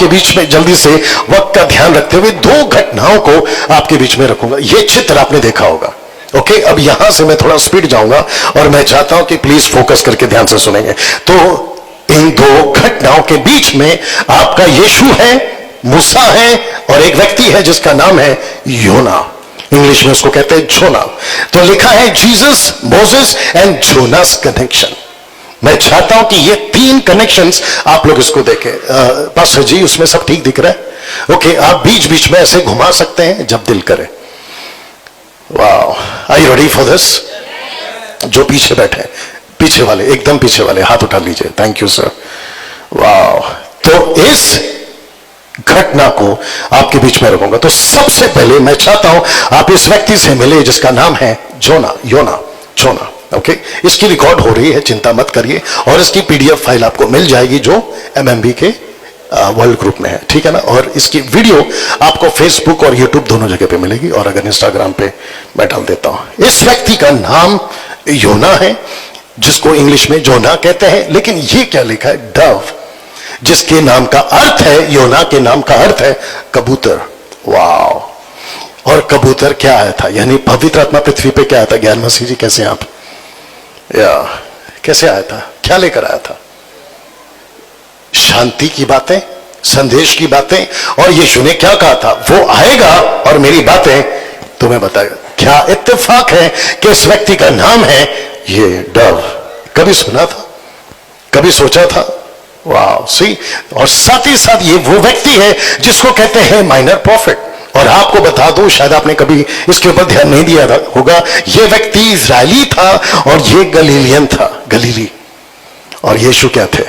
आपके बीच में जल्दी से वक्त का ध्यान रखते हुए दो घटनाओं को आपके बीच में रखूंगा। यह चित्र आपने देखा होगा। ओके, अब यहां से मैं थोड़ा स्पीड जाऊंगा और मैं चाहता हूं कि प्लीज फोकस करके ध्यान से सुनेंगे। तो इन दो घटनाओं के बीच में आपका यीशु है, मूसा है, और एक व्यक्ति है जिसका नाम है योना। इंग्लिश में उसको कहते हैं जोना। तो लिखा है Jesus, Moses and Jonas connection. मैं चाहता हूं कि ये तीन कनेक्शंस आप लोग इसको देखें। पास्टर जी, उसमें सब ठीक दिख रहा है? ओके, आप बीच बीच में ऐसे घुमा सकते हैं जब दिल करे। Wow, are you ready for this? जो पीछे बैठे, पीछे वाले, एकदम पीछे वाले हाथ उठा लीजिए। Thank you sir. वाओ, तो इस घटना को आपके बीच में रखूंगा। तो सबसे पहले मैं चाहता हूं आप इस व्यक्ति से मिले जिसका नाम है जोना, जोना। ओके, इसकी रिकॉर्ड हो रही है, चिंता मत करिए, और इसकी पीडीएफ फाइल आपको मिल जाएगी जो एमएमबी के वर्ल्ड ग्रुप में है, ठीक है ना। और इसकी वीडियो आपको फेसबुक और यूट्यूब दोनों जगह पे मिलेगी, और अगर इंस्टाग्राम पे मैं डाल देता हूं। इस व्यक्ति का नाम योना है, जिसको इंग्लिश में जोना कहते हैं, लेकिन ये क्या लिखा है? डव, जिसके नाम का अर्थ है, योना के नाम का अर्थ है कबूतर। वाओ, और कबूतर क्या आया था? यानी पवित्र आत्मा पृथ्वी पे क्या आया था? ज्ञान मसीह जी, कैसे आप कैसे आया था? क्या लेकर आया था? शांति की बातें, संदेश की बातें। और यीशु ने क्या कहा था? वो आएगा और मेरी बातें तुम्हें बताएगा। क्या इत्तेफाक है कि इस व्यक्ति का नाम है ये डव। कभी सुना था? कभी सोचा था? वाह, सी। और साथ ही साथ ये वो व्यक्ति है जिसको कहते हैं माइनर प्रॉफिट। और आपको बता दूं, शायद आपने कभी इसके ऊपर ध्यान नहीं दिया होगा, ये व्यक्ति इजरायली था और ये गलीलियन था, गलीली। और यीशु क्या थे?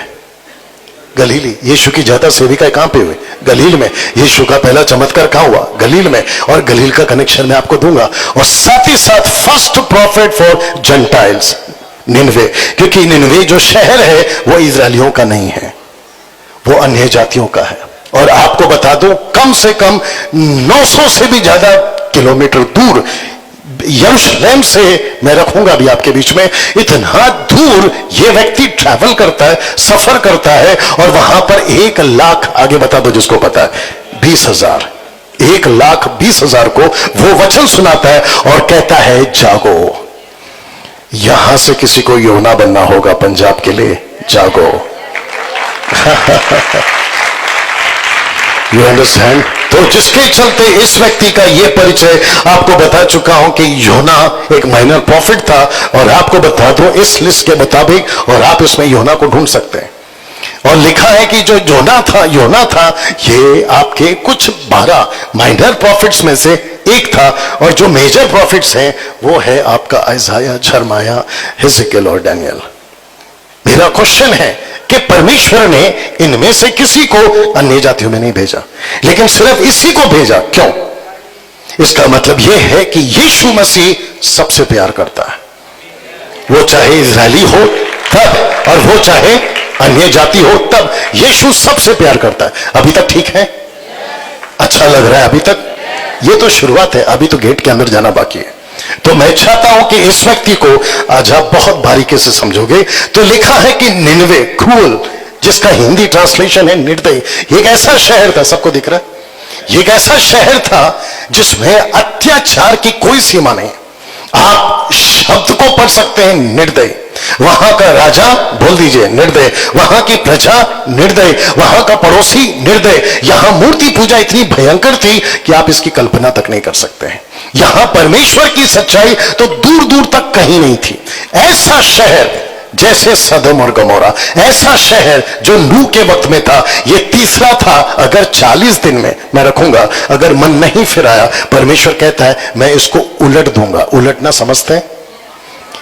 गलीली। यीशु की ज्यादा सेविकाएं कहां पे हुई? गलील में। यीशु का पहला चमत्कार कहां हुआ? गलील में। और गलील का कनेक्शन मैं आपको दूंगा। और साथ ही साथ first profit for Gentiles, Nineveh. क्योंकि निनवे जो शहर है वो इजरायलियों का नहीं है, वो अन्य जातियों का है। और आपको बता दूं, कम से कम 900 से भी ज्यादा किलोमीटर दूर यरूशलेम से मैं रखूंगा भी आपके बीच में, इतना दूर ये व्यक्ति ट्रैवल करता है, सफर करता है। और वहां पर 1 लाख, आगे बता दो जिसको पता है, 20,000, 1,20,000 को वो वचन सुनाता है और कहता है जागो। यहां से किसी को योना बनना होगा पंजाब के लिए, जागो। You understand? तो जिसके चलते इस व्यक्ति का यह परिचय आपको बता चुका हूं कि योना एक माइनर प्रॉफिट था, और आपको बता दो इस लिस्ट के मुताबिक, और आप इसमें योना को ढूंढ सकते हैं। और लिखा है कि जो योना था, ये आपके कुछ 12 माइनर प्रॉफिट्स में से एक था। और जो मेजर प्रॉफिट्स हैं वो है आपका आइजाया, झरमाया, हिजकियेल और दानियेल। मेरा क्वेश्चन है कि परमेश्वर ने इनमें से किसी को अन्य जातियों में नहीं भेजा, लेकिन सिर्फ इसी को भेजा। क्यों? इसका मतलब यह है कि यीशु मसीह सबसे प्यार करता है, वो चाहे इजरायली हो तब, और वो चाहे अन्य जाति हो तब। यीशु सबसे प्यार करता है। अभी तक ठीक है? अच्छा लग रहा है अभी तक? ये तो शुरुआत है, अभी तो गेट के अंदर जाना बाकी है। तो मैं चाहता हूं कि इस व्यक्ति को आज आप बहुत बारीकी से समझोगे। तो लिखा है कि निनवे, क्रूअल, जिसका हिंदी ट्रांसलेशन है निर्दयी। एक ऐसा शहर था, सबको दिख रहा है? एक ऐसा शहर था जिसमें अत्याचार की कोई सीमा नहीं। आप शब्द को पढ़ सकते हैं, निर्दयी। वहां का राजा, बोल दीजिए निर्दय। वहां की प्रजा निर्दय, वहां का पड़ोसी निर्दय। यहां मूर्ति पूजा इतनी भयंकर थी कि आप इसकी कल्पना तक नहीं कर सकते हैं। यहां परमेश्वर की सच्चाई तो दूर दूर तक कहीं नहीं थी। ऐसा शहर जैसे सदम और गमोरा, ऐसा शहर जो नूह के वक्त में था, ये तीसरा था। अगर 40 दिन में मैं रखूंगा, अगर मन नहीं फिराया, परमेश्वर कहता है मैं इसको उलट दूंगा। उलटना समझते हैं?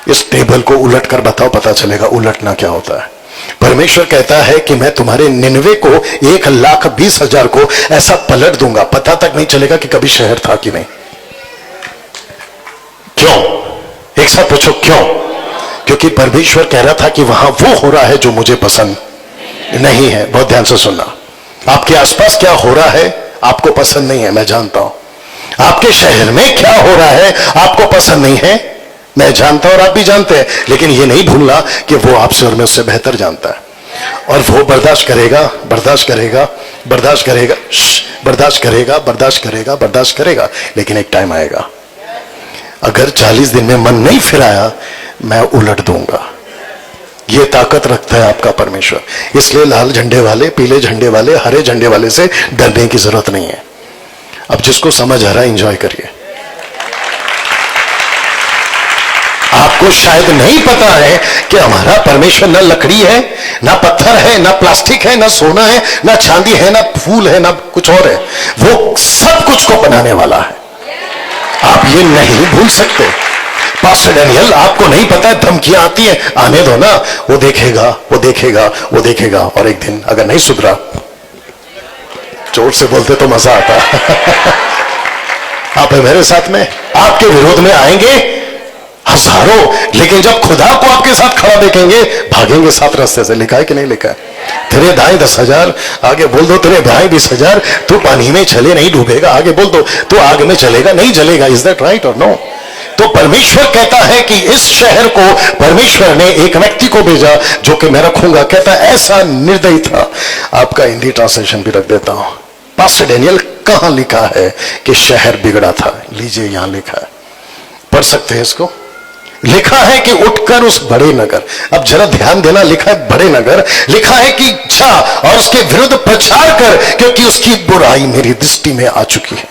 इस टेबल को उलट कर बताओ, पता चलेगा उलटना क्या होता है। परमेश्वर कहता है कि मैं तुम्हारे निनवे को 1,20,000 को ऐसा पलट दूंगा, पता तक नहीं चलेगा कि कभी शहर था कि नहीं। क्यों? एक साथ पूछो क्यों? क्योंकि परमेश्वर कह रहा था कि वहां वो हो रहा है जो मुझे पसंद नहीं है। बहुत ध्यान से सुनना। आपके आसपास क्या हो रहा है आपको पसंद नहीं है, मैं जानता हूं। आपके शहर में क्या हो रहा है आपको पसंद नहीं है, मैं जानता हूं और आप भी जानते हैं। लेकिन ये नहीं भूलना कि वो आपसे और मैं उससे बेहतर जानता है। और वो बर्दाश्त करेगा, बर्दाश्त करेगा, बर्दाश्त करेगा, बर्दाश्त करेगा, बर्दाश्त करेगा, बर्दाश्त करेगा, लेकिन एक टाइम आएगा, अगर 40 दिन में मन नहीं फिराया, मैं उलट दूंगा। ये ताकत रखता है आपका परमेश्वर। इसलिए लाल झंडे वाले, पीले झंडे वाले, हरे झंडे वाले से डरने की जरूरत नहीं है। अब जिसको समझ आ रहा है एंजॉय करिए। आपको शायद नहीं पता है कि हमारा परमेश्वर ना लकड़ी है, ना पत्थर है, ना प्लास्टिक है, ना सोना है, ना चांदी है, ना फूल है, ना कुछ और है। वो सब कुछ को बनाने वाला है। आप ये नहीं भूल सकते। पास्टर डैनियल, आपको नहीं पता है, धमकियां आती है, आने दो ना, वो देखेगा, वो देखेगा, वो देखेगा, और एक दिन अगर नहीं सुधरा, जोर से बोलते तो मजा आता। आप है मेरे साथ में, आपके विरोध में आएंगे हजारों, लेकिन जब खुदा को आपके साथ खड़ा देखेंगे, भागेंगे 7 रास्ते से। लिखा है कि नहीं लिखा है? तेरे दाएं 10,000, आगे बोल दो तेरे बाएं 20,000। तू पानी में चले नहीं डूबेगा, आगे बोल दो तू आग में चलेगा नहीं जलेगा। इज दैट राइट और नो? तो परमेश्वर कहता है कि इस शहर को परमेश्वर ने एक व्यक्ति को भेजा जो कि मैं रखूंगा। कहता है ऐसा निर्दयी था। आपका हिंदी ट्रांसलेशन भी रख देता हूं। पास्टर डैनियल, कहां लिखा है कि शहर बिगड़ा था? लीजिए यहां लिखा है, पढ़ सकते हैं इसको। लिखा है कि उठकर उस बड़े नगर, अब जरा ध्यान देना, लिखा है बड़े नगर, लिखा है कि जा और उसके विरुद्ध प्रचार कर, क्योंकि उसकी बुराई मेरी दृष्टि में आ चुकी है।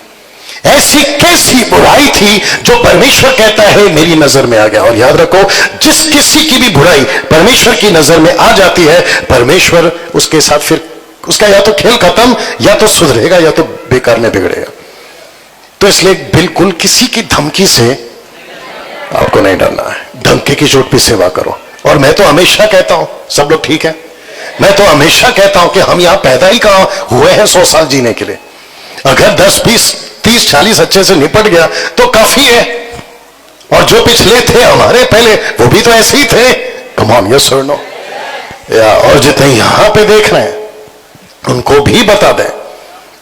ऐसी कैसी बुराई थी जो परमेश्वर कहता है मेरी नजर में आ गया। और याद रखो, जिस किसी की भी बुराई परमेश्वर की नजर में आ जाती है, परमेश्वर उसके साथ फिर उसका या तो खेल खत्म, या तो सुधरेगा, या तो बेकार में बिगड़ेगा। तो इसलिए बिल्कुल किसी की धमकी से आपको नहीं डरना है। धमकी की चोट पे सेवा करो। और मैं तो हमेशा कहता हूं, सब लोग ठीक है, मैं तो हमेशा कहता हूं कि हम यहां पैदा ही कहां हुए हैं 100 साल जीने के लिए। अगर 10, 20, 30, 40 अच्छे से निपट गया तो काफी है। और जो पिछले थे हमारे पहले, वो भी तो ऐसे ही थे। कम ऑन, यस और नो? या और जितने यहां पे देख रहे हैं उनको भी बता दें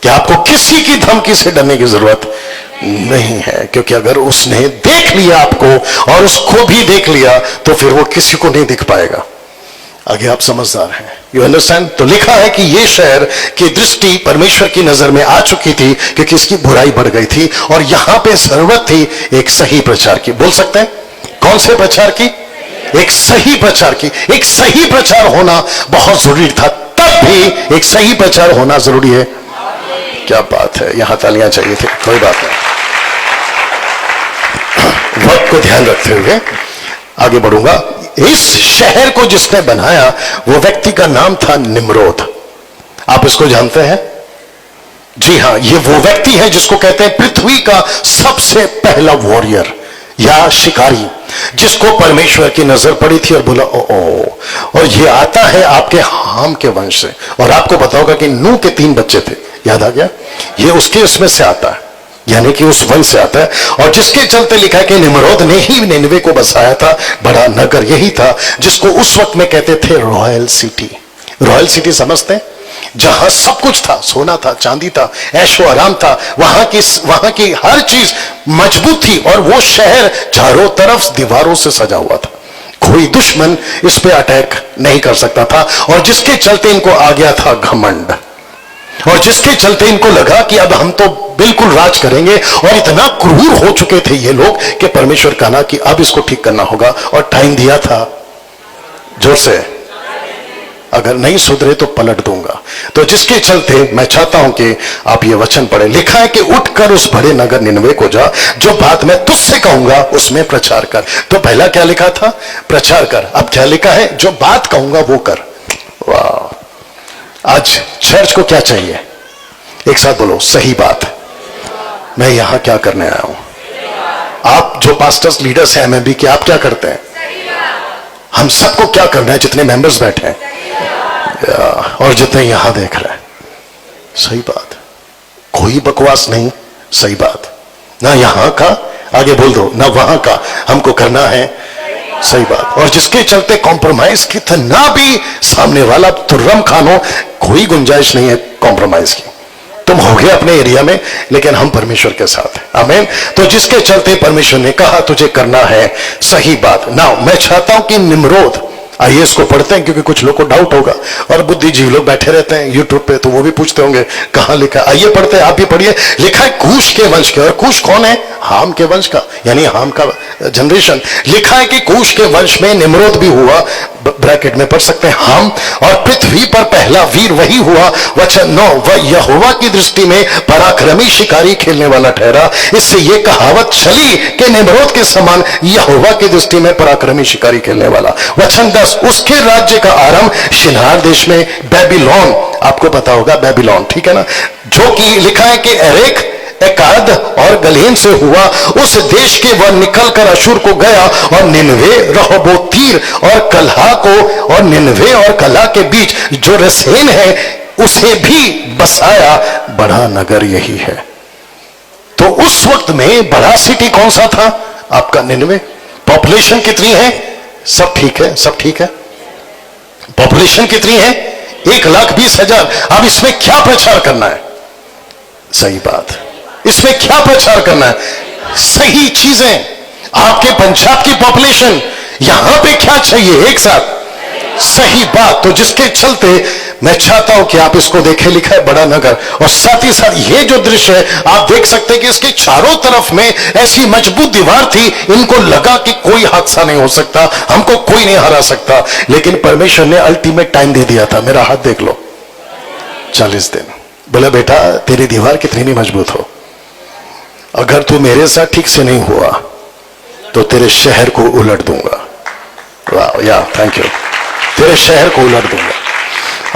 कि आपको किसी की धमकी से डरने की जरूरत नहीं है, क्योंकि अगर उसने देख लिया आपको और उसको भी देख लिया तो फिर वो किसी को नहीं दिख पाएगा। आगे आप समझदार हैं, यू अंडरस्टैंड? तो लिखा है कि ये शहर की दृष्टि परमेश्वर की नजर में आ चुकी थी क्योंकि इसकी बुराई बढ़ गई थी, और यहां पे जरूरत थी एक सही प्रचार की। बोल सकते हैं कौन से प्रचार की? एक सही प्रचार की। एक सही प्रचार होना बहुत जरूरी था, तब भी एक सही प्रचार होना जरूरी है। क्या बात है, यहां तालियां चाहिए थी, कोई बात नहीं। वक्त को ध्यान रखते हुए आगे बढ़ूंगा। इस शहर को जिसने बनाया वो व्यक्ति का नाम था निम्रोद। आप इसको जानते हैं? जी हां, ये वो व्यक्ति है जिसको कहते हैं पृथ्वी का सबसे पहला वॉरियर या शिकारी, जिसको परमेश्वर की नजर पड़ी थी और बोला ओ। और ये आता है आपके हाम के वंश से। और आपको पता होगा कि नूह के 3 बच्चे थे, याद आ गया? ये उसके उसमें से आता है, यानी कि उस वंश से आता है। और जिसके चलते लिखा है कि निम्रोद ने ही निनवे को बसाया था। बड़ा नगर यही था जिसको उस वक्त में कहते थे रॉयल सिटी। रॉयल सिटी समझते हैं? जहां सब कुछ था, सोना था, चांदी था, ऐशो आराम था, वहां की हर चीज मजबूत थी। और वो शहर चारों तरफ दीवारों से सजा हुआ था, कोई दुश्मन इस पे अटैक नहीं कर सकता था। और जिसके चलते इनको आ गया था घमंड, और जिसके चलते इनको लगा कि अब हम तो बिल्कुल राज करेंगे। और इतना क्रूर हो चुके थे ये लोग कि परमेश्वर कहा कि अब इसको ठीक करना होगा, और टाइम दिया था। जोर से, अगर नहीं सुधरे तो पलट दूंगा। तो जिसके चलते मैं चाहता हूं कि आप ये वचन पढ़ें। लिखा है कि उठकर उस बड़े नगर निनवे को जा, जो बात मैं तुझसे कहूंगा उसमें प्रचार कर। तो पहला क्या लिखा था? प्रचार कर। अब क्या लिखा है? जो बात कहूंगा वो कर। वाह! आज चर्च को क्या चाहिए? एक साथ बोलो, सही बात। मैं यहां क्या करने आया हूं? आप जो पास्टर्स लीडर्स हैं एमएमबी के, आप क्या करते हैं? हम सबको क्या करना है जितने मेंबर्स बैठे हैं और जितने यहां देख रहे हैं? सही बात, कोई बकवास नहीं, सही बात। ना यहां का, आगे बोल दो, ना वहां का, हमको करना है सही बात। और जिसके चलते कॉम्प्रोमाइज कितना भी सामने वाला तुर्रम खानो, कोई गुंजाइश नहीं है कॉम्प्रोमाइज की। तुम हो गए अपने एरिया में, लेकिन हम परमेश्वर के साथ हैं। आमीन। तो जिसके चलते परमेश्वर ने कहा तुझे करना है सही बात। नाउ मैं चाहता हूं कि निम्रोद आइए इसको पढ़ते हैं, क्योंकि कुछ लोग को डाउट होगा और बुद्धिजीवी लोग बैठे रहते हैं यूट्यूब पे, तो वो भी पूछते होंगे कहां लिखा। आइए पढ़ते हैं, आप भी पढ़िए। लिखा है कूश के वंश के, और कूश कौन है? हाम के वंश का, यानी हाम का जनरेशन। लिखा है कि कूश के वंश में निम्रोद भी हुआ, ब्रैकेट में पढ़ सकते हैं हाम, और पृथ्वी पर पहला वीर वही हुआ। वचन 9, वह यहोवा की दृष्टि में पराक्रमी शिकारी खेलने वाला ठहरा। इससे यह कहावत चली कि निम्रोद के समान यहोवा की दृष्टि में पराक्रमी शिकारी खेलने वाला। वचन 10, उसके राज्य का आरंभ शिनार देश में बेबीलोन, आपको पता होगा बेबीलोन, ठीक है ना, जो कि लिखा है कि एरेक, एकाद और गलेन से हुआ। उस देश के वह निकलकर अशूर को गया और निनवे, रहोबोतीर और कलहा को, और निनवे और कलहा के बीच जो रसेन है उसे भी बसाया। बड़ा नगर यही है। तो उस वक्त में बड़ा सिटी कौन सा था? आपका निनवे। पॉपुलेशन कितनी है? सब ठीक है, सब ठीक है। पॉपुलेशन कितनी है? 1,20,000। अब इसमें क्या प्रचार करना है? सही बात, इसमें क्या प्रचार करना है? सही चीजें। आपके पंजाब की पॉपुलेशन, यहां पे क्या चाहिए? एक साथ सही बात। तो जिसके चलते मैं चाहता हूं कि आप इसको देखें। लिखा है बड़ा नगर, और साथ ही साथ ये जो दृश्य है आप देख सकते हैं कि इसके चारों तरफ में ऐसी मजबूत दीवार थी, इनको लगा कि कोई हादसा नहीं हो सकता, हमको कोई नहीं हरा सकता। लेकिन परमेश्वर ने अल्टीमेट टाइम दे दिया था। मेरा हाथ देख लो, 40 दिन। बोला बेटा तेरी दीवार कितनी नहीं मजबूत हो, अगर तू मेरे साथ ठीक से नहीं हुआ तो तेरे शहर को उलट दूंगा। वाह, या थैंक यू। तेरे शहर को उलट दूंगा।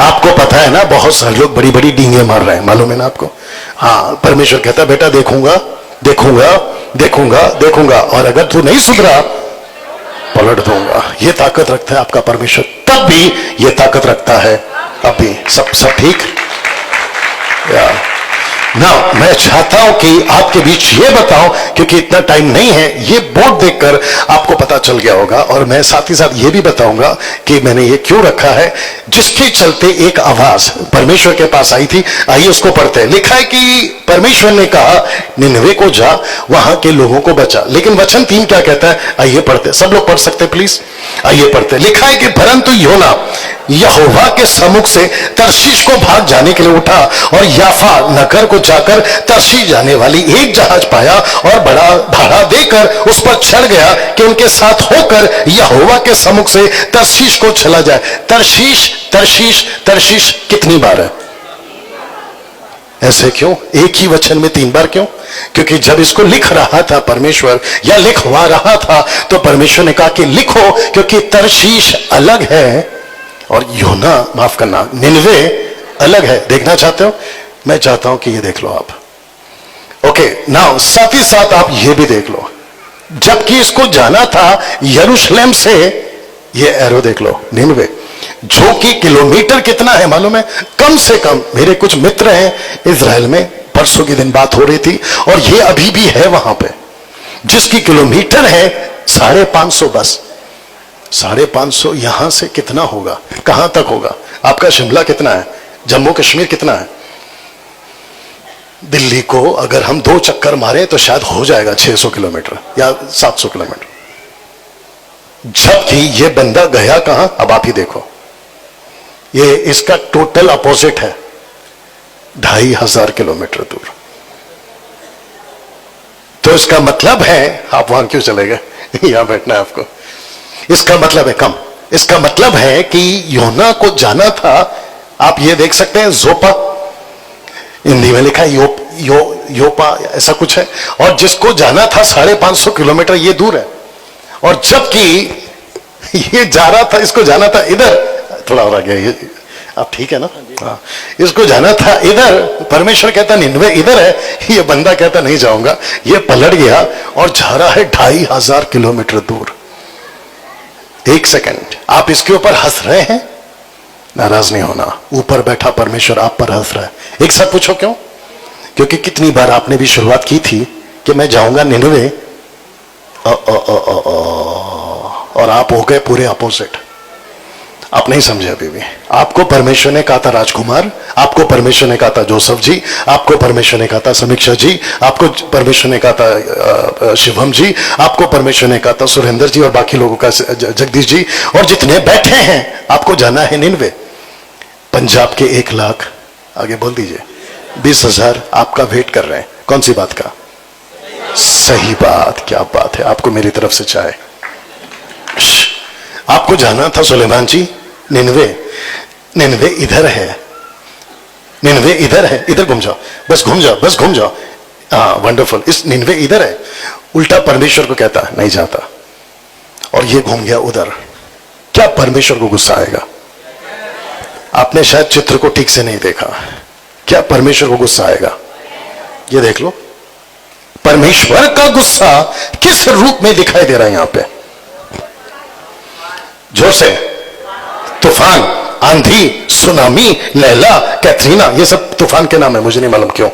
आपको पता है ना, बहुत सारे लोग बड़ी बड़ी डींगे मार रहे हैं, मालूम है ना आपको? हाँ, परमेश्वर कहता है बेटा देखूंगा देखूंगा देखूंगा देखूंगा, और अगर तू नहीं सुधरा पलट दूंगा। ये ताकत रखता है आपका परमेश्वर, तब भी ये ताकत रखता है अभी। सब ठीक या ना? मैं चाहता हूं कि आपके बीच ये बताऊं, क्योंकि इतना टाइम नहीं है, ये बोर्ड देखकर आपको पता चल गया होगा, और मैं साथ ही साथ ये भी बताऊंगा कि मैंने ये क्यों रखा है, जिसके चलते एक आवाज परमेश्वर के पास आई थी। आइए उसको पढ़ते हैं। लिखा है कि परमेश्वर ने कहा निनवे को जा, वहां के लोगों को बचा। लेकिन वचन 3 क्या कहता है? आइए पढ़ते, सब लोग पढ़ सकते प्लीज, आइए पढ़ते। लिखा है कि परंतु योना यहोवा के सम्मुख से तर्शीश को भाग जाने के लिए उठा, और याफा नगर को जाकर तर्शीश जाने वाली एक जहाज पाया, और बड़ा भाड़ा देकर उस पर चढ़ गया कि उनके साथ होकर यहोवा के सम्मुख से तर्शीश को चला जाए। तर्शीश तर्शीश तर्शीश कितनी बार है? ऐसे क्यों? एक ही वचन में 3 बार क्यों? क्योंकि जब इसको लिख रहा था परमेश्वर, या लिखवा रहा था, तो परमेश्वर ने कहा कि लिखो, क्योंकि तर्शीश अलग है और योना, माफ करना, निनवे अलग है। देखना चाहते हो? मैं चाहता हूं कि ये देख लो आप। ओके नाउ, साथ ही साथ आप ये भी देख लो, जबकि इसको जाना था यरूशलेम से, ये एरो देख लो, निनवे, जो कि किलोमीटर कितना है मालूम है? कम से कम, मेरे कुछ मित्र हैं इजराइल में, परसों के दिन बात हो रही थी, और ये अभी भी है वहां पे, जिसकी किलोमीटर है 550 बस। 550 यहां से कितना होगा? कहां तक होगा? आपका शिमला कितना है? जम्मू कश्मीर कितना है? दिल्ली को अगर हम 2 चक्कर मारे तो शायद हो जाएगा 600 किलोमीटर या 700 किलोमीटर। जबकि ये बंदा गया कहां? अब आप ही देखो, ये इसका टोटल अपोजिट है, 2500 किलोमीटर दूर। तो इसका मतलब है, आप वहां क्यों चले गए? यहां बैठना है आपको। इसका मतलब है कम, इसका मतलब है कि योना को जाना था, आप ये देख सकते हैं, जोपा, हिंदी में लिखा है योपा ऐसा कुछ है, और जिसको जाना था 550 किलोमीटर, ये दूर है। और जबकि ये जा रहा था, इसको जाना था इधर, थोड़ा और आ गया ये, आप ठीक है ना? हाँ, इसको जाना था इधर, परमेश्वर कहता निनवे इधर है, ये बंदा कहता नहीं जाऊंगा, ये पलट गया और जा रहा है 2500 किलोमीटर दूर। एक सेकंड, आप इसके ऊपर हंस रहे हैं? नाराज नहीं होना, ऊपर बैठा परमेश्वर आप पर हंस रहा है। एक साथ पूछो क्यों? क्योंकि कितनी बार आपने भी शुरुआत की थी कि मैं जाऊंगा निनवे, और आप हो गए पूरे अपोजिट। आप नहीं समझे अभी भी। आपको परमेश्वर ने कहा था राजकुमार, आपको परमेश्वर ने कहा था जोसेफ जी, आपको परमेश्वर ने कहा था समीक्षा जी, आपको परमेश्वर ने कहा था शिवम जी, आपको परमेश्वर ने कहा था सुरेंद्र जी और बाकी लोगों का जगदीश जी, और जितने बैठे हैं आपको जाना है निन्वे। पंजाब के 1 लाख, आगे बोल दीजिए, 20,000 आपका वेट कर रहे हैं। कौन सी बात का? सही बात। क्या बात है, आपको मेरी तरफ से चाहे। आपको जाना था सुलेमान जी निन्वे। निन्वे इधर है, निन्वे इधर है, इधर घूम जाओ, बस घूम जाओ, बस घूम जाओ। हाँ वंडरफुल, इस निन्वे इधर है। उल्टा परमेश्वर को कहता नहीं जाता, और ये घूम गया उधर। क्या परमेश्वर को गुस्सा आएगा? आपने शायद चित्र को ठीक से नहीं देखा। क्या परमेश्वर को गुस्सा आएगा? ये देख लो, परमेश्वर का गुस्सा किस रूप में दिखाई दे रहा है यहां पे? जोर से, तूफान, आंधी, सुनामी, लैला, कैथरीना, ये सब तूफान के नाम है, मुझे नहीं मालूम क्यों।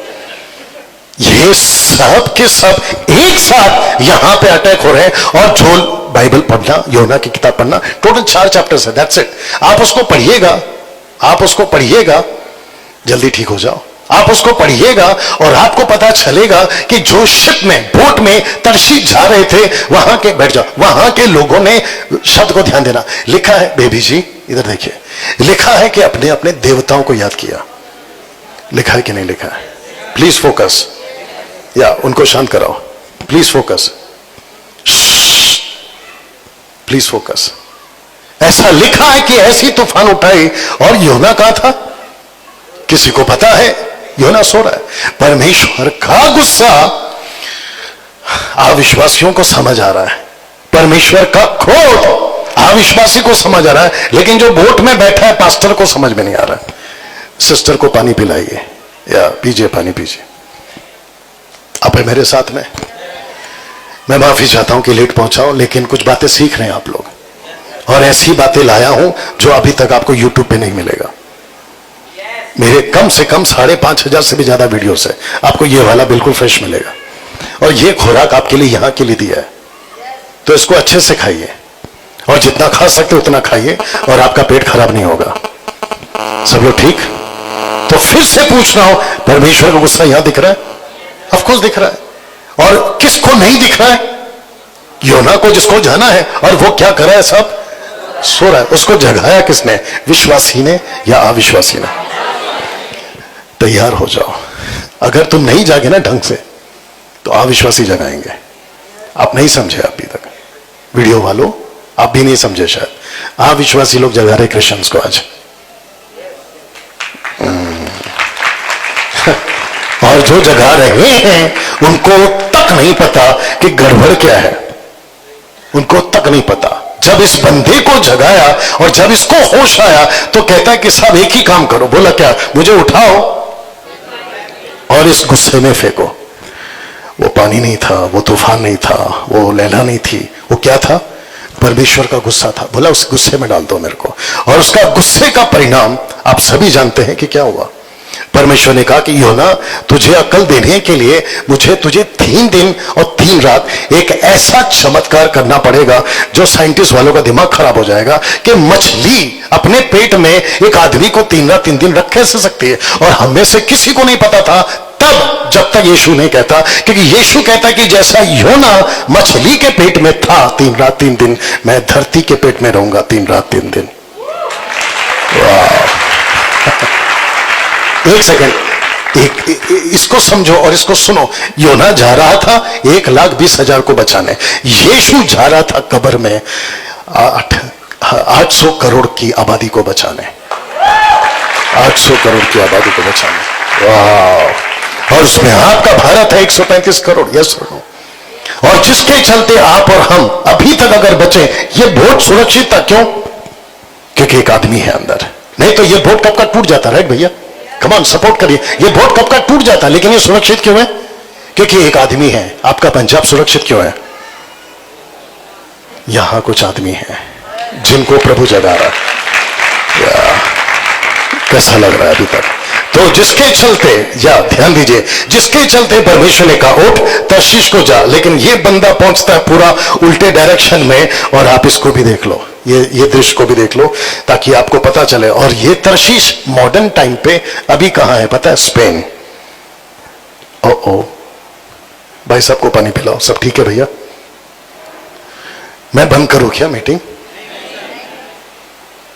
ये सब के सब एक साथ यहां पे अटैक हो रहे हैं। और जो बाइबल पढ़ना, योना की किताब पढ़ना, टोटल 4 चैप्टर्स है, दैट्स इट। आप उसको पढ़िएगा, आप उसको पढ़िएगा, जल्दी ठीक हो जाओ। आप उसको पढ़िएगा और आपको पता चलेगा कि जो शिप में, बोट में तरशीश जा रहे थे, वहां के, बैठ जाओ, वहां के लोगों ने, शब्द को ध्यान देना, लिखा है, बेबी जी इधर देखिए, लिखा है कि अपने अपने देवताओं को याद किया। लिखा है कि नहीं लिखा है? प्लीज फोकस, या उनको शांत कराओ, प्लीज फोकस, प्लीज फोकस। ऐसा लिखा है कि ऐसी तूफान उठाई। और योना कहा था, किसी को पता है? योना सो रहा है। परमेश्वर का गुस्सा अविश्वासियों को समझ आ रहा है, परमेश्वर का क्रोध अविश्वासी को समझ आ रहा है, लेकिन जो बोट में बैठा है पास्टर को समझ में नहीं आ रहा। सिस्टर को पानी पिलाइए, या पीजिए, पानी पीजिए। आप है मेरे साथ में? मैं माफी चाहता हूं कि लेट पहुंचा हूं, लेकिन कुछ बातें सीख रहे हैं आप लोग, और ऐसी बातें लाया हूं जो अभी तक आपको यूट्यूब पे नहीं मिलेगा। मेरे कम से कम 5,500 से भी ज्यादा वीडियोस है, आपको ये वाला बिल्कुल फ्रेश मिलेगा। और ये खुराक आपके लिए यहां के लिए दिया है, तो इसको अच्छे से खाइए, और जितना खा सकते उतना खाइए, और आपका पेट खराब नहीं होगा। सब लोग ठीक? तो फिर से पूछ रहा हूं, परमेश्वर का गुस्सा यहां दिख रहा है? ऑफ कोर्स दिख रहा है। और किसको नहीं दिख रहा है? योना को, जिसको जाना है, और वो क्या कर रहा है? सब सो रहा है। उसको जगाया किसने? विश्वासी ने या अविश्वासी ने? तैयार हो जाओ। अगर तुम नहीं जागे ना ढंग से, तो अविश्वासी जगाएंगे। आप नहीं समझे अभी तक, वीडियो वालों, आप भी नहीं समझे शायद। अविश्वासी लोग जगा रहे क्रिश्चियंस को आज। और जो जगा रहे हैं उनको तक नहीं पता कि गड़बड़ क्या है, उनको तक नहीं पता। जब इस बंदे को जगाया और जब इसको होश आया, तो कहता है कि साहब एक ही काम करो। बोला क्या? मुझे उठाओ और इस गुस्से में फेंको। वो पानी नहीं था, वो तूफान नहीं था, वो लैला नहीं थी, वो क्या था? परमेश्वर का गुस्सा था। बोला उस गुस्से में डाल दो मेरे को। और उसका गुस्से का परिणाम आप सभी जानते हैं कि क्या हुआ। परमेश्वर ने कहा कि योना, तुझे अकल देने के लिए मुझे तुझे 3 दिन और 3 रात एक ऐसा चमत्कार करना पड़ेगा जो साइंटिस्ट वालों का दिमाग खराब हो जाएगा, कि मछली अपने पेट में एक आदमी को 3 रात 3 दिन रख कैसे सकती है। और हमें से किसी को नहीं पता था तब, जब तक यीशु नहीं कहता, क्योंकि यीशु कहता कि जैसा योना मछली के पेट में था 3 रात 3 दिन, मैं धरती के पेट में रहूंगा 3 रात 3 दिन। एक सेकंड, इसको समझो और इसको सुनो। योना जा रहा था 1,20,000 को बचाने, यीशु जा रहा था कब्र में 800 करोड़ की आबादी को बचाने। 800 करोड़ की आबादी को बचाने। वाह! और उसमें आपका भारत है 135 करोड़। यस, और जिसके चलते आप और हम अभी तक अगर बचे, ये बोट सुरक्षित था। क्यों? क्योंकि एक आदमी है अंदर। नहीं तो ये बोट कब का टूट जाता, राइट भैया? कम ऑन, सपोर्ट करिए। ये बोट कब का टूट जाता, लेकिन ये सुरक्षित क्यों है? क्योंकि एक आदमी है। आपका पंजाब सुरक्षित क्यों है? यहां कुछ आदमी है जिनको प्रभु जगा रहा है। कैसा लग रहा है अभी तक? तो जिसके चलते, या ध्यान दीजिए, जिसके चलते परमेश्वर ने कहा उठ तर्शीश को जा, लेकिन ये बंदा पहुंचता है पूरा उल्टे डायरेक्शन में। और आप इसको भी देख लो, ये दृश्य को भी देख लो ताकि आपको पता चले। और ये तर्शीश मॉडर्न टाइम पे अभी कहां है पता है? स्पेन। ओ भाई साहब को पानी पिलाओ। सब ठीक है भैया? मैं बंद करूं क्या मीटिंग?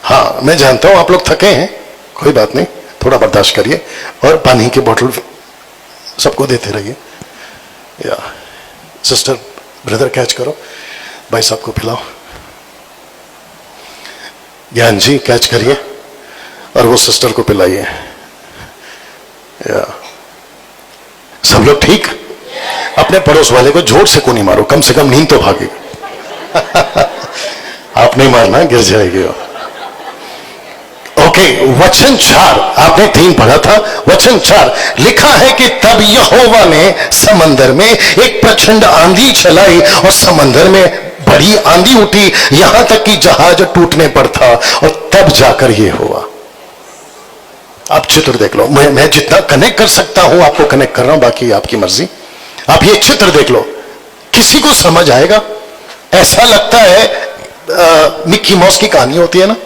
हाँ मैं जानता हूं आप लोग थके हैं, कोई बात नहीं, थोड़ा बर्दाश्त करिए और पानी की बोतल सबको देते रहिए। या सिस्टर ब्रदर कैच करो, भाई साहब को पिलाओ। ज्ञान जी कैच करिए और वो सिस्टर को पिलाइए। या सब लोग ठीक? अपने पड़ोस वाले को जोर से को नहीं मारो, कम से कम नींद तो भागेगी। आप नहीं मारना, गिर जाएगी। ओके, वचन 4 आपने 3 पढ़ा था। वचन 4 लिखा है कि तब यहोवा ने समंदर में एक प्रचंड आंधी चलाई और समंदर में बड़ी आंधी उठी, यहां तक कि जहाज टूटने पर था। और तब जाकर यह हुआ। आप चित्र देख लो, मैं जितना कनेक्ट कर सकता हूं आपको कनेक्ट कर रहा हूं, बाकी आपकी मर्जी। आप ये चित्र देख लो, किसी को समझ आएगा? ऐसा लगता है मिक्की माउस की कहानी होती है ना,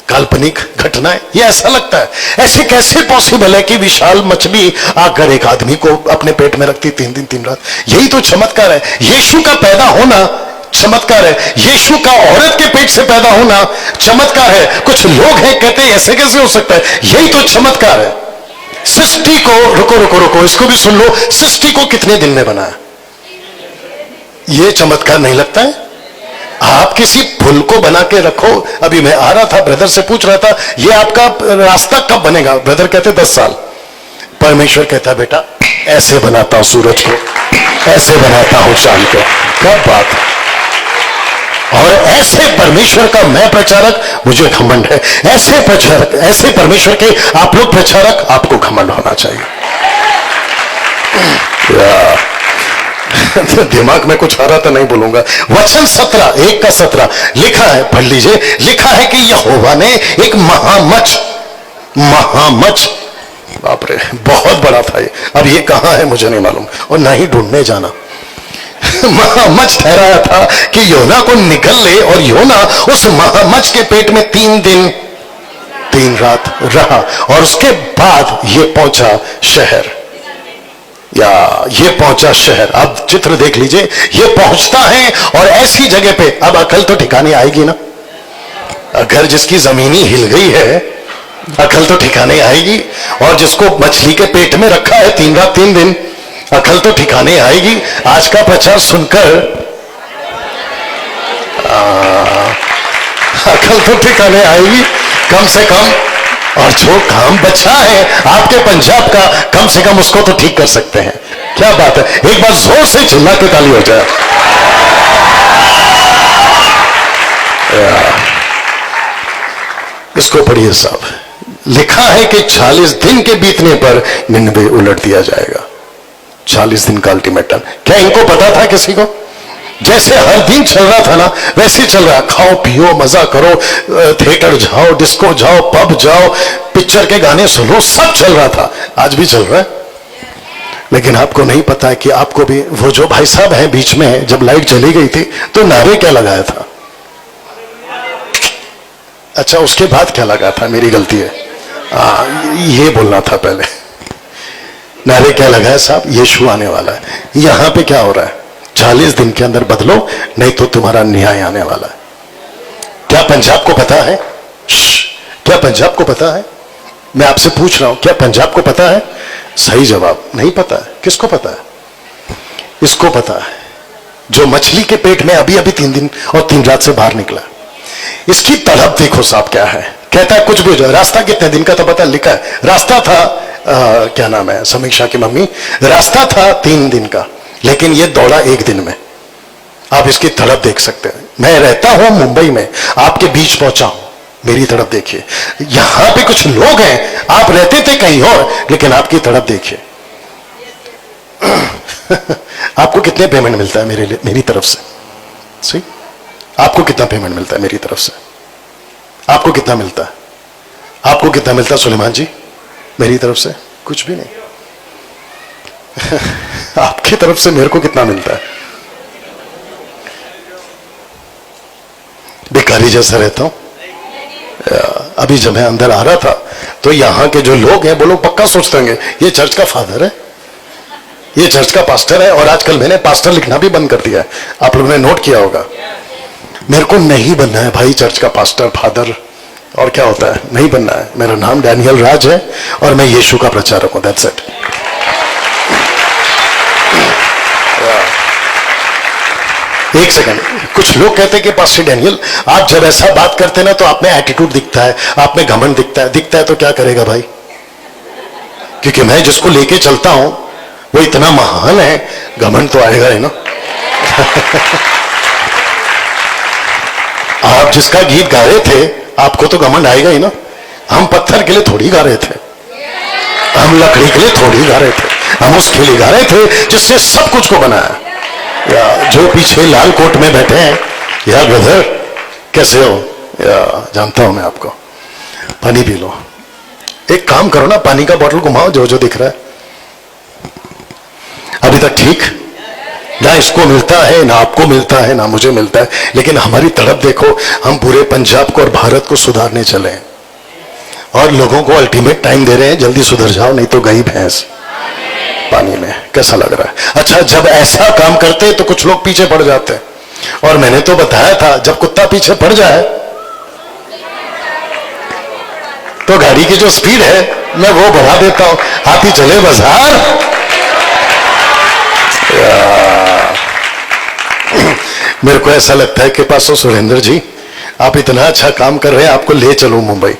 काल्पनिक घटनाएं, ये ऐसा लगता है। ऐसे कैसे पॉसिबल है कि विशाल मछली आकर एक आदमी को अपने पेट में रखती 3 दिन 3 रात? यही तो चमत्कार है। यीशु का पैदा होना चमत्कार है। यीशु का औरत के पेट से पैदा होना चमत्कार है। कुछ लोग हैं कहते हैं ऐसे कैसे हो सकता है? यही तो चमत्कार है। सृष्टि को रुको इसको भी सुन लो, सृष्टि को कितने दिन में बनाया? यह चमत्कार नहीं लगता है? आप किसी फूल को बना के रखो। अभी मैं आ रहा था, ब्रदर से पूछ रहा था ये आपका रास्ता कब बनेगा? ब्रदर कहते 10 साल। परमेश्वर कहता बेटा ऐसे बनाता हूं सूरज को, ऐसे बनाता हूं चांद को। क्या बात है! और ऐसे परमेश्वर का मैं प्रचारक, मुझे घमंड है। ऐसे प्रचारक, ऐसे परमेश्वर के आप लोग प्रचारक, आपको घमंड होना चाहिए। दिमाग में कुछ आ रहा था, नहीं बोलूंगा। वचन 17 1 का 17 लिखा है, पढ़ लीजिए। लिखा है कि यहोवा ने एक महामच, बाप रे बहुत बड़ा था ये। अब ये कहां है मुझे नहीं मालूम और ना ही ढूंढने जाना। महामच ठहराया था कि योना को निकल ले, और योना उस महामच के पेट में 3 दिन 3 रात रहा। और उसके बाद ये पहुंचा शहर, या ये पहुंचा शहर। अब चित्र देख लीजिए, ये पहुंचता है और ऐसी जगह पे, अब अकल तो ठिकाने आएगी ना। अगर जिसकी जमीनी हिल गई है, अकल तो ठिकाने आएगी। और जिसको मछली के पेट में रखा है 3 रात 3 दिन, अकल तो ठिकाने आएगी। आज का प्रचार सुनकर अकल तो ठिकाने आएगी कम से कम। और जो काम बचा है आपके पंजाब का, कम से कम उसको तो ठीक कर सकते हैं। क्या बात है! एक बार जोर से चिल्ला के ताली हो जाए। इसको पढ़िए साहब। लिखा है कि 40 दिन के बीतने पर निन्वे उलट दिया जाएगा। 40 दिन का अल्टीमेटम। क्या इनको पता था किसी को? जैसे हर दिन चल रहा था ना, वैसे चल रहा। खाओ पियो मजा करो, थिएटर जाओ, डिस्को जाओ, पब जाओ, पिक्चर के गाने सुनो, सब चल रहा था। आज भी चल रहा है। लेकिन आपको नहीं पता है कि आपको भी, वो जो भाई साहब हैं बीच में, जब लाइट चली गई थी तो नारे क्या लगाया था? अच्छा उसके बाद क्या लगा था? मेरी गलती है, ये बोलना था पहले। नारे क्या लगाया साहब? यीशु आने वाला है। यहां पे क्या हो रहा है? 40 दिन के अंदर बदलो, नहीं तो तुम्हारा न्याय आने वाला है। क्या पंजाब को पता है? क्या पंजाब को पता है? मैं आपसे पूछ रहा हूं, क्या पंजाब को पता है? सही जवाब नहीं पता है। किसको पता है? इसको पता है, जो मछली के पेट में अभी अभी 3 दिन और 3 रात से बाहर निकला। इसकी तड़प देखो साहब क्या है। कहता है कुछ भी हो जाए। रास्ता कितने दिन का था पता? लिखा है रास्ता था क्या नाम है समीक्षा की मम्मी, रास्ता था 3 दिन का, लेकिन ये दौड़ा 1 दिन में। आप इसकी तड़प देख सकते हैं। मैं रहता हूं मुंबई में, आपके बीच पहुंचा हूं, मेरी तड़प देखिए। यहां पे कुछ लोग हैं, आप रहते थे कहीं और, लेकिन आपकी तड़प देखिए। आपको कितने पेमेंट मिलता है मेरे लिए, मेरी तरफ से? सही, आपको कितना पेमेंट मिलता है मेरी तरफ से? आपको कितना मिलता है? आपको कितना मिलता है सुलेमान जी मेरी तरफ से? कुछ भी नहीं। आपकी तरफ से मेरे को कितना मिलता है? भिखारी जैसा रहता हूं? अभी जब मैं अंदर आ रहा था तो यहाँ के जो लोग हैं वो लोग पक्का सोचते होंगे ये चर्च का फादर है, ये चर्च का पास्टर है। और आजकल मैंने पास्टर लिखना भी बंद कर दिया है, आप लोगों ने नोट किया होगा। मेरे को नहीं बनना है भाई चर्च का पास्टर फादर, और क्या होता है, नहीं बनना है। मेरा नाम डैनियल राज है और मैं यीशु का प्रचारक हूं, दैट्स इट। एक सेकंड, कुछ लोग कहते हैं कि पास्टर डैनियल आप जब ऐसा बात करते ना तो आप में एटीट्यूड दिखता है, आप में घमंड दिखता है। दिखता है तो क्या करेगा भाई, क्योंकि मैं जिसको लेके चलता हूं वो इतना महान है, घमंड तो आएगा ही ना। आप जिसका गीत गा रहे थे आपको तो घमंड आएगा ही ना। हम पत्थर के लिए थोड़ी गा रहे थे, हम लकड़ी के लिए थोड़ी गा रहे थे, हम उसके लिए गा रहे थे जिससे सब कुछ को बनाया। या जो पीछे लाल कोट में बैठे हैं, या ब्रदर कैसे हो, या जानता हूं मैं आपको, पानी पी लो। एक काम करो ना, पानी का बोतल घुमाओ जो जो दिख रहा है। अभी तक ठीक ना, इसको मिलता है ना आपको मिलता है ना मुझे मिलता है, लेकिन हमारी तड़प देखो, हम पूरे पंजाब को और भारत को सुधारने चले हैं और लोगों को अल्टीमेट टाइम दे रहे हैं, जल्दी सुधर जाओ नहीं तो गई भैंस पानी में। कैसा लग रहा है? अच्छा, जब ऐसा काम करते हैं तो कुछ लोग पीछे पड़ जाते हैं, और मैंने तो बताया था जब कुत्ता पीछे पड़ जाए तो गाड़ी की जो स्पीड है मैं वो बढ़ा देता हूं, हाथी चले बाजार। मेरे को ऐसा लगता है कि पास्टर सुरेंद्र जी आप इतना अच्छा काम कर रहे हैं, आपको ले चलो मुंबई।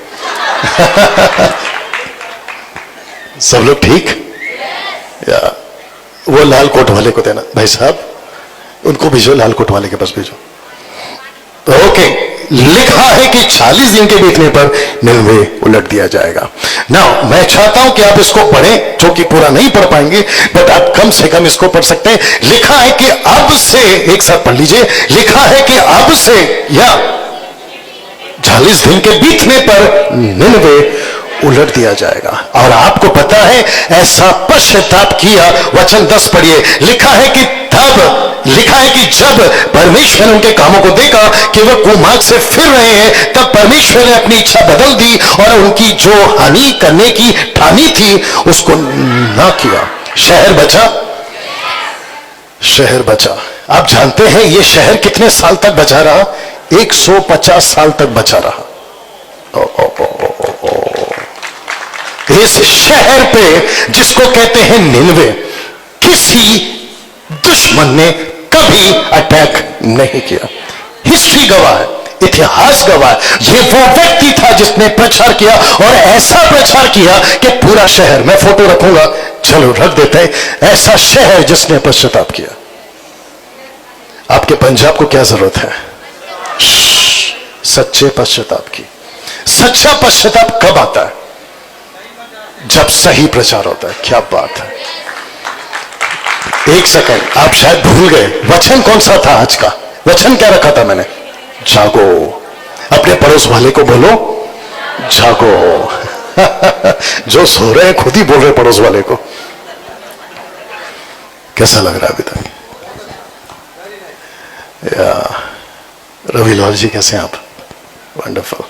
सब लोग ठीक? या वो लाल कोट वाले को देना, भाई साहब उनको भेजो, लाल कोट वाले के पास भेजो। ओके, लिखा है कि 40 दिन के बीतने पर निनवे उलट दिया जाएगा। नाउ मैं चाहता हूं कि आप इसको पढ़ें, जो कि पूरा नहीं पढ़ पाएंगे बट आप कम से कम इसको पढ़ सकते हैं। लिखा है कि अब से, एक साथ पढ़ लीजिए, लिखा है कि अब से या 40 दिन के बीतने पर निनवे उलट दिया जाएगा। और आपको पता है ऐसा पश्चाताप किया, वचन 10 पढ़िए। लिखा है कि तब, लिखा है कि जब परमेश्वर ने उनके कामों को देखा कि वह कुमार्ग से फिर रहे हैं, तब परमेश्वर ने अपनी इच्छा बदल दी और उनकी जो हानि करने की ठानी थी उसको ना किया। शहर बचा, शहर बचा। आप जानते हैं ये शहर कितने साल तक बचा रहा? 150 साल तक बचा रहा। इस शहर पे जिसको कहते हैं निनवे, किसी दुश्मन ने कभी अटैक नहीं किया। हिस्ट्री गवाह है, इतिहास गवाह है। ये वो व्यक्ति था जिसने प्रचार किया, और ऐसा प्रचार किया कि पूरा शहर, मैं फोटो रखूंगा, चलो रख देते हैं, ऐसा शहर जिसने पश्चाताप किया। आपके पंजाब को क्या जरूरत है? सच्चे पश्चाताप की। सच्चा पश्चाताप कब आता है? जब सही प्रचार होता है। क्या बात है। एक सेकंड, आप शायद भूल गए वचन कौन सा था आज का? वचन क्या रखा था मैंने? जागो। अपने पड़ोस वाले को बोलो जागो। जो सो रहे हैं खुद ही बोल रहे पड़ोस वाले को। कैसा लग रहा है अभी तक? रविलाल जी कैसे हैं आप? वंडरफुल।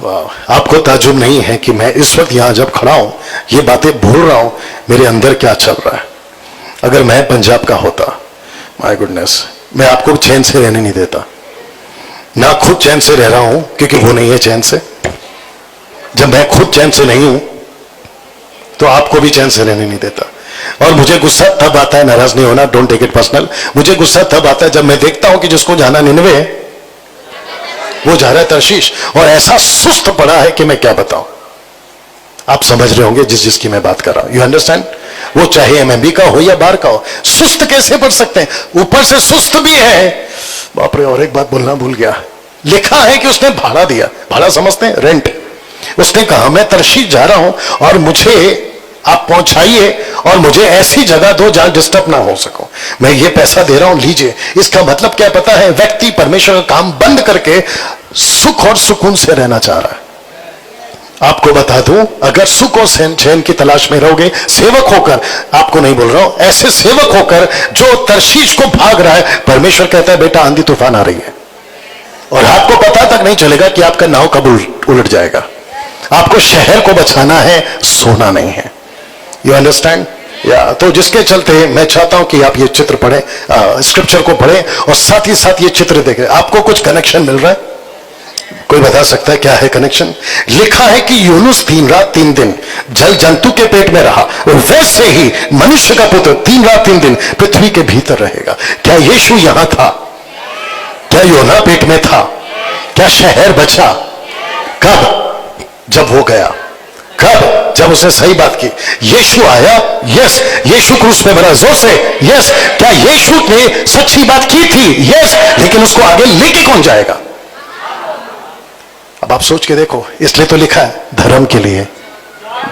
वाह, आपको ताजुब नहीं है कि मैं इस वक्त यहां जब खड़ा हूं ये बातें भूल रहा हूं, मेरे अंदर क्या चल रहा है। अगर मैं पंजाब का होता, माय गुडनेस, मैं आपको चैन से रहने नहीं देता। ना खुद चैन से रह रहा हूं क्योंकि वो नहीं है चैन से। जब मैं खुद चैन से नहीं हूं तो आपको भी चैन से रहने नहीं देता। और मुझे गुस्सा तब आता है, नाराज नहीं होना, डोंट टेक इट पर्सनल, मुझे गुस्सा तब आता है जब मैं देखता हूं कि जिसको जाना निनवे है वो जा रहा है तर्शीश, और ऐसा सुस्त पड़ा है कि मैं क्या बताऊं। आप समझ रहे होंगे जिस जिसकी मैं बात कर रहा हूं। You understand? वो चाहे एमएमबी का हो या बाहर का हो, सुस्त कैसे पढ़ सकते हैं? ऊपर से सुस्त भी है। बाप रे, और एक बात बोलना भूल गया। लिखा है कि उसने भाड़ा दिया। भाड़ा समझते हैं? रेंट। उसने कहा मैं तर्शीश जा रहा हूं और मुझे आप पहुंचाइए और मुझे ऐसी जगह दो जहां डिस्टर्ब ना हो सको, मैं ये पैसा दे रहा हूं, लीजिए। इसका मतलब क्या पता है? व्यक्ति परमेश्वर का काम बंद करके सुख और सुकून से रहना चाह रहा है। आपको बता दूं, अगर सुख और चैन की तलाश में रहोगे, सेवक होकर, आपको नहीं बोल रहा हूं, ऐसे सेवक होकर जो तर्शीश को भाग रहा है, परमेश्वर कहता है बेटा आंधी तूफान आ रही है, और आपको पता तक नहीं चलेगा कि आपका नाव कब उलट जाएगा। आपको शहर को बचाना है, सोना नहीं है। You understand? या तो जिसके चलते मैं चाहता हूं कि आप ये चित्र पढ़ें, स्क्रिप्चर को पढ़ें और साथ ही साथ ये चित्र देखें। आपको कुछ कनेक्शन मिल रहा है? कोई बता सकता है क्या है कनेक्शन? लिखा है कि यूनुस 3 रात 3 दिन जल जंतु के पेट में रहा, वैसे ही मनुष्य का पुत्र 3 रात 3 दिन पृथ्वी के भीतर रहेगा। क्या यीशु यहां था? क्या योना पेट में था? क्या शहर बचा? कब? जब वो गया। कब? जब उसने सही बात की। यीशु आया, यस। यीशु क्रूस पे मरा, जोर से यस। क्या यीशु ने सच्ची बात की थी? यस। लेकिन उसको आगे लेके कौन जाएगा? अब आप सोच के देखो, इसलिए तो लिखा है धर्म के लिए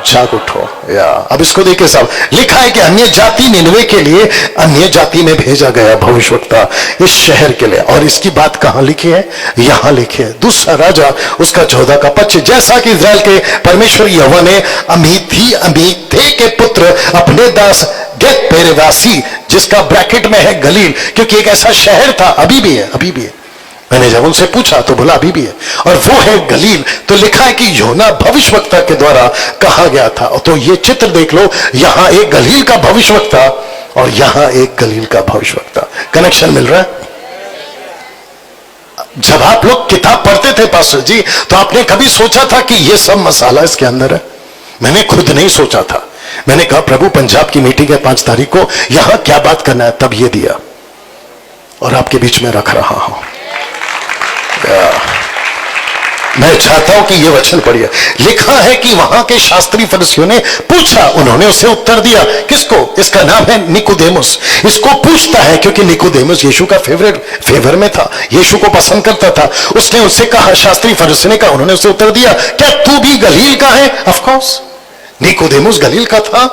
जाग उठो। या अब इसको देखिए साहब, लिखा है कि अन्य जाति निनवे के लिए अन्य जाति में भेजा गया भविष्यवक्ता इस शहर के लिए। और इसकी बात कहां लिखी है? यहां लिखी है, दूसरा राजा उसका 14 का 25। जैसा कि इस्राएल के परमेश्वर यहोवा ने अमीथे के पुत्र अपने दास गेत पेरेवासी, जिसका ब्रैकेट में है गलील, क्योंकि एक ऐसा शहर था, अभी भी है, अभी भी है। मैंने जब उनसे पूछा तो बोला अभी भी है, और वो है गलील। तो लिखा है कि योना भविष्यवक्ता के द्वारा कहा गया था। तो ये चित्र देख लो, यहां एक गलील का भविष्यवक्ता और यहां एक गलील का भविष्यवक्ता। कनेक्शन मिल रहा है? जब आप लोग किताब पढ़ते थे पास्टर जी, तो आपने कभी सोचा था कि ये सब मसाला इसके अंदर है? मैंने खुद नहीं सोचा था। मैंने कहा प्रभु पंजाब की मीटिंग है 5 तारीख को, यहां क्या बात करना है, तब ये दिया और आपके बीच में रख रहा हूं। मैं चाहता हूं कि यह वचन पढ़िए। लिखा है कि वहां के शास्त्री फरीसियों ने पूछा, उन्होंने उसे उत्तर दिया। किसको? इसका नाम है निकोदेमुस। इसको पूछता है क्योंकि निकोदेमुस यीशु का फेवर में था, यीशु को पसंद करता था। उसने उससे कहा, शास्त्री फरीसियों ने कहा, उन्होंने उसे उत्तर दिया, क्या तू भी गलील का है? ऑफ कोर्स निकोदेमुस गलील का था।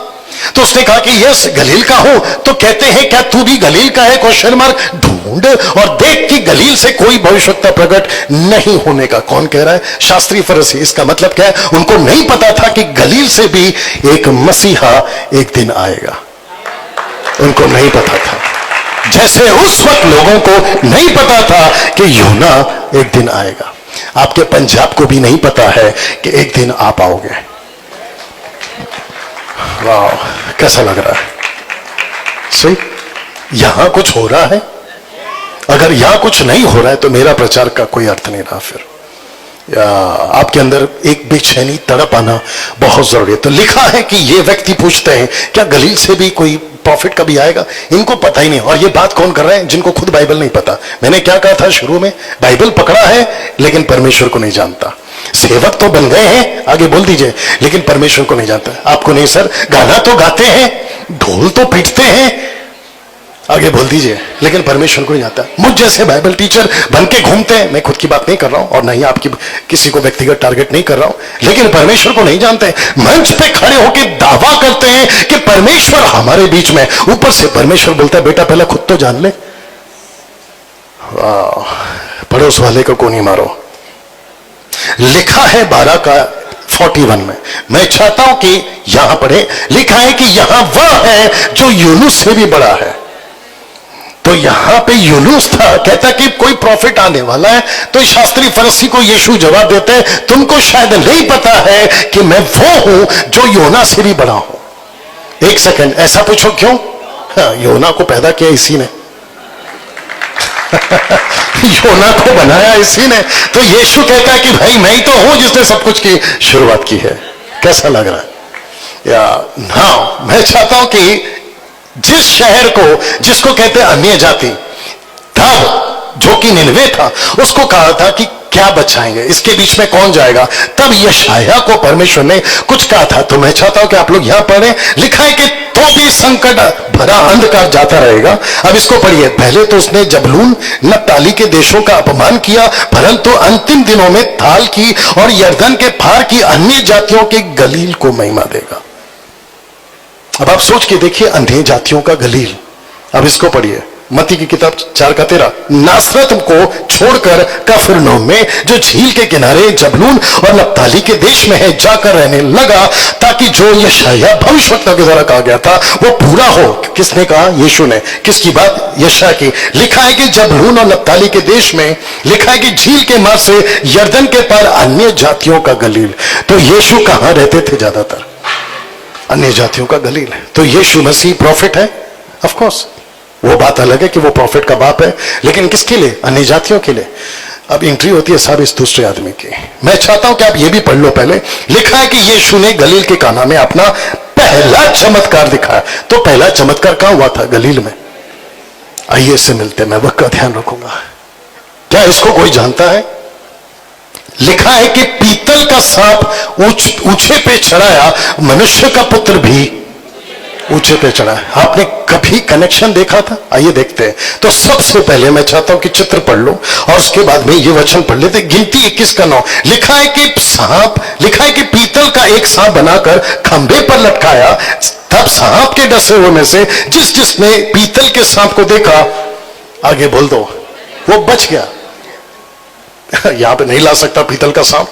तो उसने कहा कि यस गलील का हूं। तो कहते हैं क्या तू भी गलील का है? Question mark. ढूंढ और देख कि गलील से कोई भविष्यवक्ता प्रकट नहीं होने का। कौन कह रहा है? शास्त्री फरीसी। इसका मतलब क्या है? उनको नहीं पता था कि गलील से भी एक मसीहा एक दिन आएगा। उनको नहीं पता था, जैसे उस वक्त लोगों को नहीं पता था कि योना एक दिन आएगा। आपके पंजाब को भी नहीं पता है कि एक दिन आप आओगे। वाह, कैसा लग रहा है? सही, यहां कुछ हो रहा है। अगर यहां कुछ नहीं हो रहा है तो मेरा प्रचार का कोई अर्थ नहीं रहा। फिर या आपके अंदर एक बेचैनी, तड़प आना बहुत जरूरी है। तो लिखा है कि ये व्यक्ति पूछते हैं क्या गलील से भी कोई प्रॉफिट कभी आएगा? इनको पता ही नहीं। और ये बात कौन कर रहा है? जिनको खुद बाइबल नहीं पता। मैंने क्या कहा था शुरू में? बाइबल पकड़ा है लेकिन परमेश्वर को नहीं जानता। सेवक तो बन गए हैं, आगे बोल दीजिए, लेकिन परमेश्वर को नहीं जानता। आपको नहीं सर, गाना तो गाते हैं, ढोल तो पीटते हैं, आगे बोल दीजिए, लेकिन परमेश्वर को नहीं जानता। मुझ जैसे बाइबल टीचर बन के घूमते हैं, मैं खुद की बात नहीं कर रहा हूं और नहीं आपकी किसी को व्यक्तिगत टारगेट नहीं कर रहा हूं, लेकिन परमेश्वर को नहीं जानते। मंच पे खड़े होकर दावा करते हैं कि परमेश्वर हमारे बीच में। ऊपर से परमेश्वर बोलता है बेटा पहले खुद तो जान ले। पड़ोस वाले को नहीं मारो। लिखा है 12 का 41 में। मैं चाहता हूं कि यहां पढ़े। लिखा है कि यहां वह है जो यूनुस से भी बड़ा है। तो यहां पे यूनुस था, कहता कि कोई प्रॉफिट आने वाला है। तो शास्त्री फरीसी को यीशु जवाब देते हैं, तुमको शायद नहीं पता है कि मैं वो हूं जो योना से भी बड़ा हूं। एक सेकंड, ऐसा पूछो क्यों? हाँ, योना को पैदा किया इसी ने। योना को बनाया इसी ने। तो यीशु कहता है कि भाई मैं ही तो हूं जिसने सब कुछ की शुरुआत की है। कैसा लग रहा है? या हाँ, मैं चाहता हूं कि जिस शहर को, जिसको कहते हैं अन्य जाति, तब जो कि निनवे था, उसको कहा था कि क्या बचाएंगे, इसके बीच में कौन जाएगा। तब यशायाह को परमेश्वर ने कुछ कहा था। तो मैं चाहता हूं कि आप लोग यहां पढ़ें। लिखा है कि तो भी संकट भरा अंधकार जाता रहेगा। अब इसको पढ़िए। पहले तो उसने जबलून नप्ताली के देशों का अपमान किया, परंतु अंतिम दिनों में थाल की और यरदन के पार की अन्य जातियों के गलील को महिमा देगा। अब आप सोच के देखिए, अन्य जातियों का गलील। अब इसको पढ़िए। मत्ती की किताब 4:13, नासरत को छोड़कर कफरनहूम में जो झील के किनारे जबलून और नप्ताली के देश में है जाकर रहने लगा, ताकि जो यशायाह भविष्यवक्ता के द्वारा कहा गया था वो पूरा हो। किसने कहा? यीशु ने। किसकी बात? यशायाह की। लिखा है कि जबलून और नप्ताली के देश में, लिखा है कि झील के मार्ग से यरदन के पार अन्य जातियों का गलील। तो यीशु कहां रहते थे? ज्यादातर अन्य जातियों का गलील है। तो यीशु मसीह प्रॉफिट है? ऑफ कोर्स, वो बात अलग है कि वो प्रॉफिट का बाप है, लेकिन किसके लिए? अन्य जातियों के लिए। अब एंट्री होती है साहब इस दूसरे आदमी की। मैं चाहता हूं कि आप ये भी पढ़ लो पहले। लिखा है कि यीशु ने गलील के काना में अपना पहला चमत्कार दिखाया। तो पहला चमत्कार कहां हुआ था? गलील में। आइए इससे मिलते, मैं वक्त का ध्यान रखूंगा। क्या इसको कोई जानता है? लिखा है कि पीतल का सांप ऊंचे पे चढ़ाया, मनुष्य का पुत्र भी ऊंचे पे चढ़ा। आपने कभी कनेक्शन देखा था? आइए देखते हैं। तो सबसे पहले मैं चाहता हूं कि चित्र पढ़ लो और उसके बाद में ये वचन पढ़ लेते। गिनती 21 का 9 लिखा है कि सांप, लिखा है कि पीतल का एक सांप बनाकर खंभे पर लटकाया। तब सांप के डसे हुए में से जिसने पीतल के सांप को देखा, आगे बोल दो, वो बच गया। यहां पे नहीं ला सकता पीतल का सांप।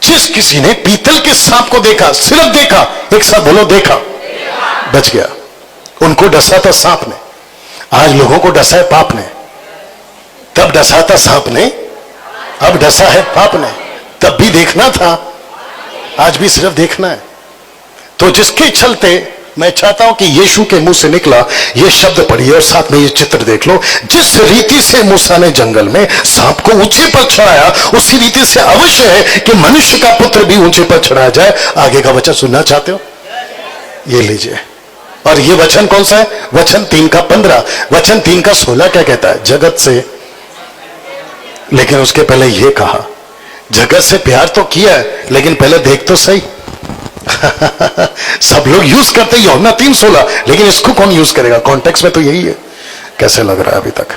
जिस किसी ने पीतल के सांप को देखा, सिर्फ देखा, एक साथ बोलो देखा, बच गया। उनको डसा था सांप ने। आज लोगों को डसा है पाप ने। तब डसा था सांप ने, अब डसा है पाप ने। तब भी देखना था, आज भी सिर्फ देखना है। तो जिसके चलते मैं चाहता हूं कि यीशु के मुंह से निकला ये शब्द पढ़िए और साथ में ये चित्र देख लो। जिस रीति से मूसा ने जंगल में सांप को ऊंचे पर चढ़ाया, उसी रीति से अवश्य है कि मनुष्य का पुत्र भी ऊंचे पर चढ़ाया जाए। आगे का वचन सुनना चाहते हो? ये लीजिए। और ये वचन कौन सा है? वचन 3 का 15। वचन 3 का 16 क्या कहता है? जगत से, लेकिन उसके पहले ये कहा, जगत से प्यार तो किया है, लेकिन पहले देख तो सही। सब लोग यूज करते हैं यूहन्ना 3:16, लेकिन इसको कौन यूज करेगा? कॉन्टेक्स्ट में तो यही है। कैसे लग रहा है अभी तक?